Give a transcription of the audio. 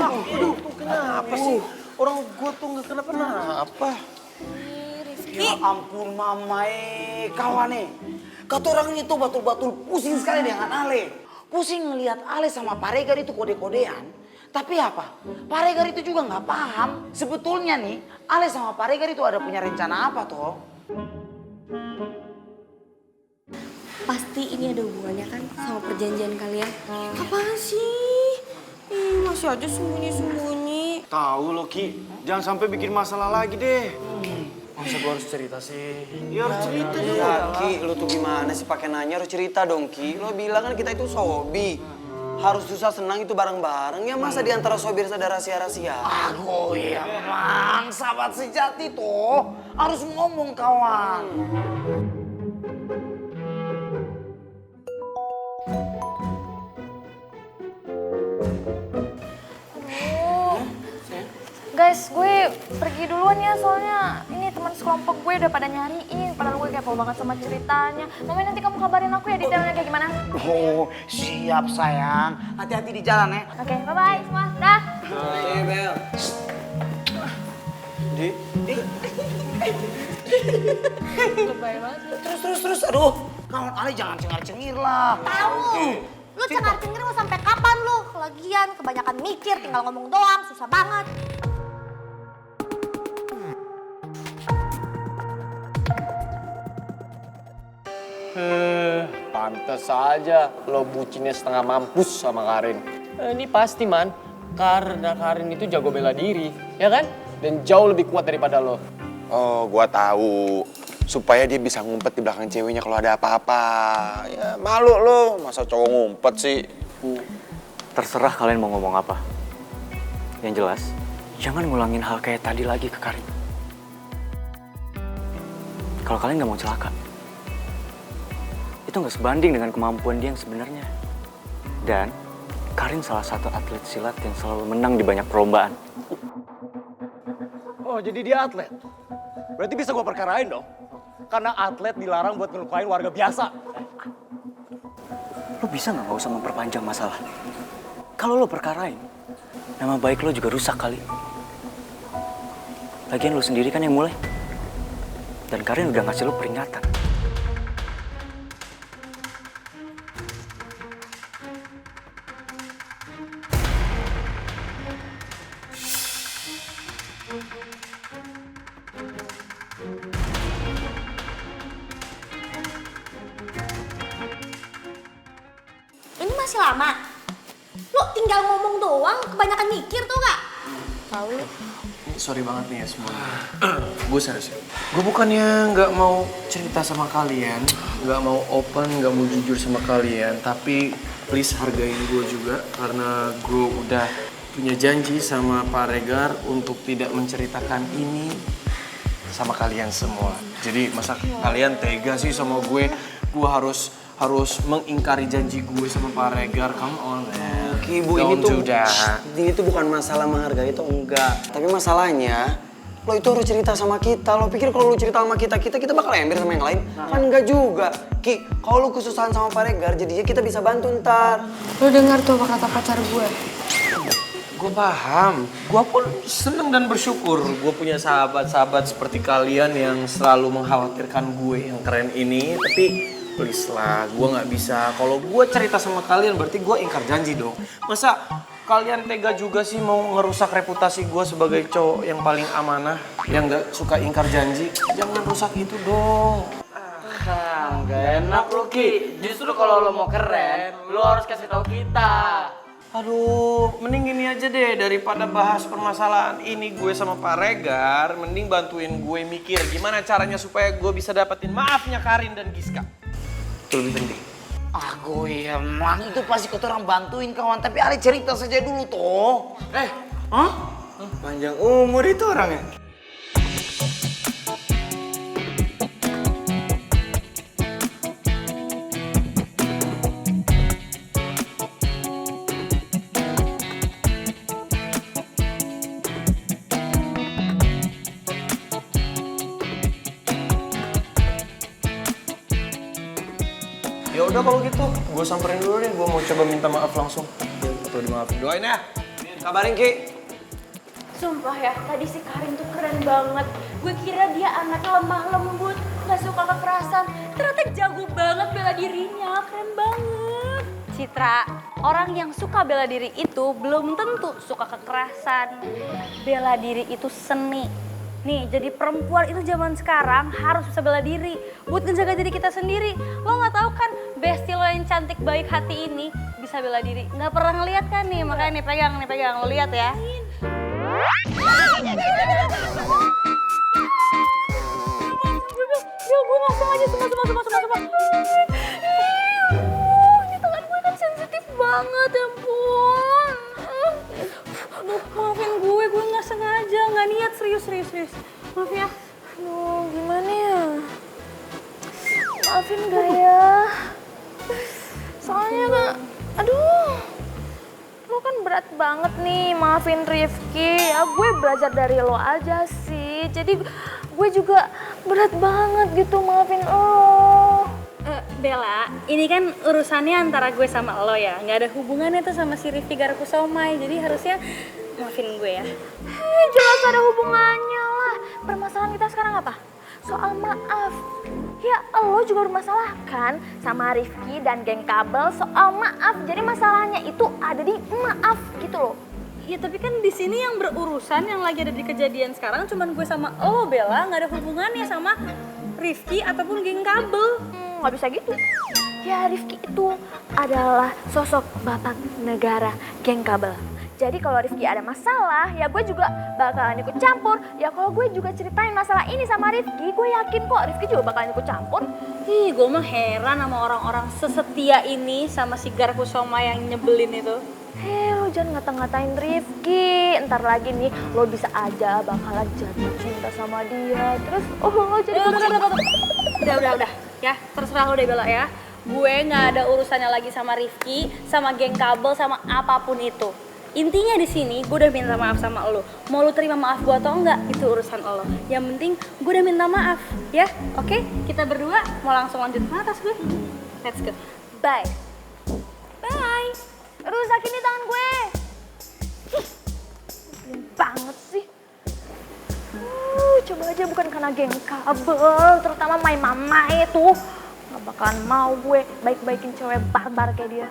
Aduh, kenapa sih? Orang gue tuh nggak kenapa-napa. Ya ampun mamai, kawan nih. Kata orang itu betul-betul pusing sekali dengan Ale. Pusing ngelihat Ale sama Pak Regar itu kode-kodean. Tapi apa? Pak Regar itu juga nggak paham. Sebetulnya nih, Ale sama Pak Regar itu ada punya rencana apa toh? Pasti ini ada hubungannya kan sama perjanjian kalian. Apaan sih? Masih aja sembunyi-sembunyi. Tahu lo Ki, jangan sampai bikin masalah lagi deh. Masa gue harus cerita sih? Ya harus cerita dong. Ya Ki, lu tuh gimana sih pakai nanya, harus cerita dong Ki. Lo bilang kan kita itu sobi. Harus susah senang itu bareng-bareng ya, masa di antara sobi ada rahasia-rahasia? Aduh ya memang sahabat sejati toh harus ngomong kawan. Guys, gue pergi duluan ya soalnya ini teman sekelompok gue udah pada nyariin. Padahal gue kepo banget sama ceritanya. Mami nanti kamu kabarin aku ya detailnya kayak gimana. Oh siap sayang, hati-hati di jalan ya. Oke, bye-bye semua. Dah. Oke, Bel. Lebay banget. Terus, aduh kawan Ale jangan cengar-cengir lah. Tahu. Lu cengar-cengir mau sampai kapan lu? Lagian kebanyakan mikir, tinggal ngomong doang, susah banget. Pantes aja lo bucinnya setengah mampus sama Karin. Ini pasti man, karena Karin itu jago bela diri, ya kan? Dan jauh lebih kuat daripada lo. Oh, gua tahu. Supaya dia bisa ngumpet di belakang ceweknya kalau ada apa-apa. Ya malu lo, masa cowok ngumpet sih. Terserah kalian mau ngomong apa. Yang jelas, jangan ngulangin hal kayak tadi lagi ke Karin. Kalau kalian nggak mau celaka, itu nggak sebanding dengan kemampuan dia yang sebenarnya. Dan Karin salah satu atlet silat yang selalu menang di banyak perlombaan. Oh, jadi dia atlet? Berarti bisa gue perkarain dong? Karena atlet dilarang buat ngelukain warga biasa. Lo bisa nggak usah memperpanjang masalah? Kalau lo perkarain, nama baik lo juga rusak kali. Lagian lo sendiri kan yang mulai. Dan Karin udah ngasih lo peringatan. Ini masih lama. Lu tinggal ngomong doang, kebanyakan mikir tuh gak? Tahu. Sorry banget nih ya semuanya. Gue serius ya. Gue bukannya nggak mau cerita sama kalian, nggak mau open, nggak mau jujur sama kalian, tapi please hargain gue juga karena gue udah punya janji sama Pak Regar untuk tidak menceritakan ini sama kalian semua. Jadi masa kalian tega sih sama gue? Gue harus mengingkari janji gue sama Pak Regar. Come on, man. Ki, Bu, ini tuh bukan masalah menghargai itu enggak. Tapi masalahnya, lo itu harus cerita sama kita. Lo pikir kalau lo cerita sama kita bakal ember sama yang lain? Kan enggak juga. Ki, kalau lo kesusahan sama Pak Regar, jadinya kita bisa bantu ntar. Lu dengar tuh apa kata pacar gue? Gue paham, gue pun seneng dan bersyukur gue punya sahabat-sahabat seperti kalian yang selalu mengkhawatirkan gue yang keren ini. Tapi please lah, gue nggak bisa. Kalau gue cerita sama kalian berarti gue ingkar janji dong. Masa kalian tega juga sih mau ngerusak reputasi gue sebagai cowok yang paling amanah, yang nggak suka ingkar janji? Jangan rusak itu dong. Gak enak lo Ki, justru kalau lo mau keren, lo harus kasih tahu kita. Aduh, mending gini aja deh, daripada bahas permasalahan ini gue sama Pak Regar, mending bantuin gue mikir gimana caranya supaya gue bisa dapetin maafnya Karin dan Giska. Itu lebih penting. Aku emang itu pasti kata orang bantuin kawan, tapi Ale cerita saja dulu toh. Hah? Panjang umur itu orangnya. Ya udah kalau gitu, gue samperin dulu deh. Gue mau coba minta maaf langsung. Atau dimaafin. Doain ya. Kabarin Ki. Sumpah ya, tadi si Karin tuh keren banget. Gue kira dia anaknya lemah lembut, gak suka kekerasan. Ternyata jago banget bela dirinya, keren banget. Citra, orang yang suka bela diri itu belum tentu suka kekerasan. Bela diri itu seni. Nih, jadi perempuan itu zaman sekarang harus bisa bela diri buat ngejaga diri kita sendiri. Lo nggak tahu kan, besti lo yang cantik baik hati ini bisa bela diri. Nggak pernah ngeliat kan nih, makanya nih pegang, lo lihat ya. Gue gak sengaja, sumpah. Ini tangan gue kan sensitif banget, ya ampun. Aduh, maafin gue gak sengaja, gak niat, serius. Maaf ya. Aduh, gimana ya? Maafin gak ya? Soalnya gak, aduh. Lo kan berat banget nih maafin Rifki. Ya gue belajar dari lo aja sih. Jadi gue juga berat banget gitu maafin lo. Bella, ini kan urusannya antara gue sama lo ya. Nggak ada hubungannya tuh sama si Rifki Garakusomai. Jadi harusnya maafin gue ya. Jelas ada hubungannya lah. Permasalahan kita sekarang apa? Soal maaf. Ya lo juga bermasalah kan sama Rifki dan geng kabel soal maaf. Jadi masalahnya itu ada di maaf gitu loh. Ya tapi kan di sini yang berurusan yang lagi ada di kejadian sekarang cuman gue sama lo Bella, nggak ada hubungannya sama Rifki ataupun geng kabel. Nggak bisa gitu. Ya Rifki itu adalah sosok bapak negara geng kabel. Jadi kalau Rifki ada masalah, ya gue juga bakalan ikut campur. Ya kalau gue juga ceritain masalah ini sama Rifki, gue yakin kok Rifki juga bakalan ikut campur. Ih, gue mah heran sama orang-orang sesetia ini sama si Garakusomai yang nyebelin itu. Hei, lo jangan ngata-ngatain Rifki. Ntar lagi nih, lo bisa aja bakalan jatuh cinta sama dia. Terus, lo jadi... Udah. Ya, terserah lo deh Bella ya. Gue nggak ada urusannya lagi sama Rifki, sama geng kabel, sama apapun itu. Intinya di sini gue udah minta maaf sama lo. Mau lo terima maaf gue atau enggak, itu urusan lo. Yang penting gue udah minta maaf, ya. Oke, kita berdua mau langsung lanjut ke atas gue. Let's go. Bye. Bye. Rusakin nih tangan gue. Ih, banget sih. Coba aja bukan karena geng kabel, terutama my mama itu. Gak bakalan mau gue baik-baikin cewek barbar kayak dia.